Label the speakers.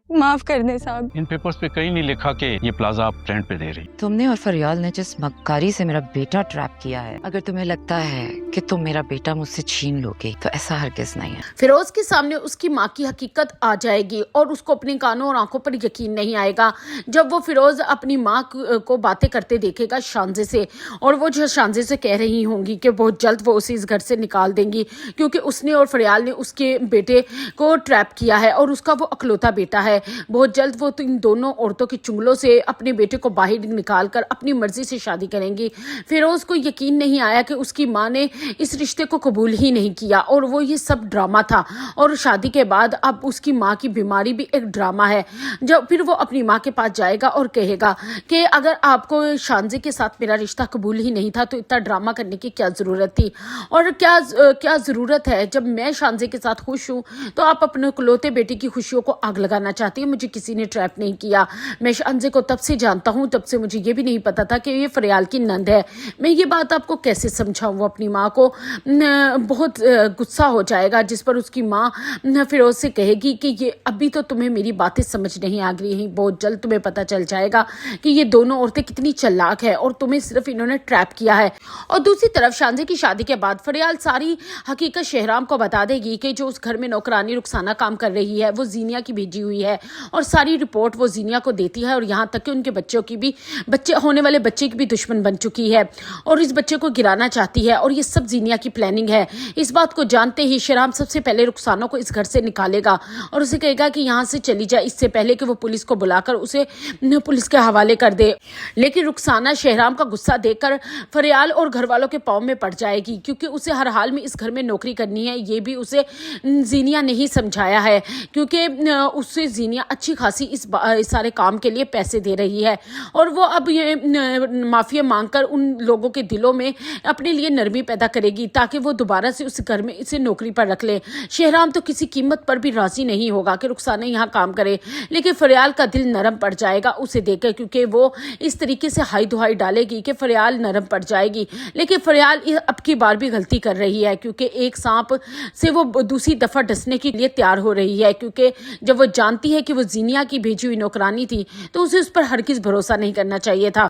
Speaker 1: माफ कर दें साहब।
Speaker 2: इन पेपर्स पे कहीं नहीं लिखा कि ये प्लाजा आप रेंट पे दे रही।
Speaker 3: तुमने और फरियाल ने जिस मक्कारी से मेरा बेटा ट्रैप किया है, अगर तुम्हें लगता है कि तुम मेरा बेटा मुझसे छीन लोगे तो ऐसा हरगिज नहीं है।
Speaker 4: फिरोज के सामने उसकी माँ की हकीकत आ जाएगी और उसको अपनी कानों और आंखों पर यकीन नहीं आएगा जब वो फिरोज अपनी माँ को बातें करते देखेगा शांजे से, और वो जो शांजे से कह रही होंगी कि बहुत जल्द वो उसे इस घर से निकाल देंगी क्योंकि उसने और फरियाल ने उसके बेटे को ट्रैप किया है और उसका वो अकलौता बेटा है। बहुत जल्द वो इन दोनों औरतों के चुंगलों से अपने बेटे को बाहर निकाल कर अपनी मर्जी से शादी करेंगी। फिरोज को यकीन नहीं आया कि उसकी माँ ने इस रिश्ते को कबूल ही नहीं किया और वो ये सब ड्रामा था, और शादी के बाद अब उसकी माँ की बीमारी भी एक ड्रामा है। जब फिर वो अपनी माँ के पास जाएगा और कहेगा कि अगर आपको शांजे के साथ मेरा रिश्ता कबूल ही नहीं था तो इतना ड्रामा करने की क्या जरूरत थी, और क्या जरूरत है जब मैं शांजे के साथ खुश हूँ तो आप अपने इकलौते बेटे की खुशियों को आग लगाना चाहती है। मुझे किसी ने ट्रैप नहीं किया, मैं शांजे को तब से जानता हूँ, तब से मुझे ये भी नहीं पता था कि ये फरियाल की नंद है। मैं ये बात आपको कैसे समझाऊँ। वो अपनी माँ को बहुत गुस्सा हो जाएगा, जिस पर उसकी माँ फिरोज से कहेगी कि ये अभी तो तुम्हें मेरी बातें समझ नहीं आ रही हैं, बहुत जल्द तुम्हें पता चल जाएगा कि ये दोनों औरतें कितनी चालाक है और तुम्हें सिर्फ इन्होंने ट्रैप किया है। और दूसरी तरफ शांजे की शादी के बाद फरियाल सारी हकीकत शहराम को बता देगी कि जो उस घर में नौकरानी रुखसाना काम कर रही है वो जीनिया की भेजी हुई है, और सारी रिपोर्ट वो जीनिया को देती है, और यहाँ तक कि उनके बच्चे होने वाले बच्चे की भी दुश्मन बन चुकी है और इस बच्चे को गिराना चाहती है, और ये सब जीनिया की प्लानिंग है। इस बात को जानते ही शहराम सबसे पहले रुखसाना को इस घर से निकालेगा और उसे कहेगा कि यहाँ से चली जाए, इससे पहले कि वो पुलिस को बुलाकर उसे पुलिस के हवाले कर दे। लेकिन रुखसाना शहराम का गुस्सा देखकर फरियाल और घर वालों के पाँव में पड़ जाएगी, क्योंकि उसे हर हाल में इस घर में नौकरी करनी है। ये भी उसे जीनिया नहीं समझाया है, क्योंकि उससे जीनिया अच्छी खासी इस सारे काम के लिए पैसे दे रही है, और वो अब ये माफिया मांगकर उन लोगों के दिलों में अपने लिए नरमी पैदा करेगी ताकि वो दोबारा से उस घर में इसे नौकरी पर रख ले। शहराम तो किसी कीमत पर भी राजी नहीं होगा कि रुखसाना यहाँ काम करे, लेकिन फरियाल का दिल नरम पड़ जाएगा उसे देखकर, क्योंकि वो इस तरीके से हाई दुहाई डालेगी कि फरियाल नरम पड़ जाएगी। लेकिन फरियाल अब की बार भी गलती कर रही है, क्योंकि एक सांप से वो दूसरी दफा डसने के लिए तैयार हो रही है, क्योंकि जब वो जानती है कि वो जीनिया की भेजी हुई नौकरानी थी तो उसे उस पर हरगिज भरोसा नहीं करना चाहिए था।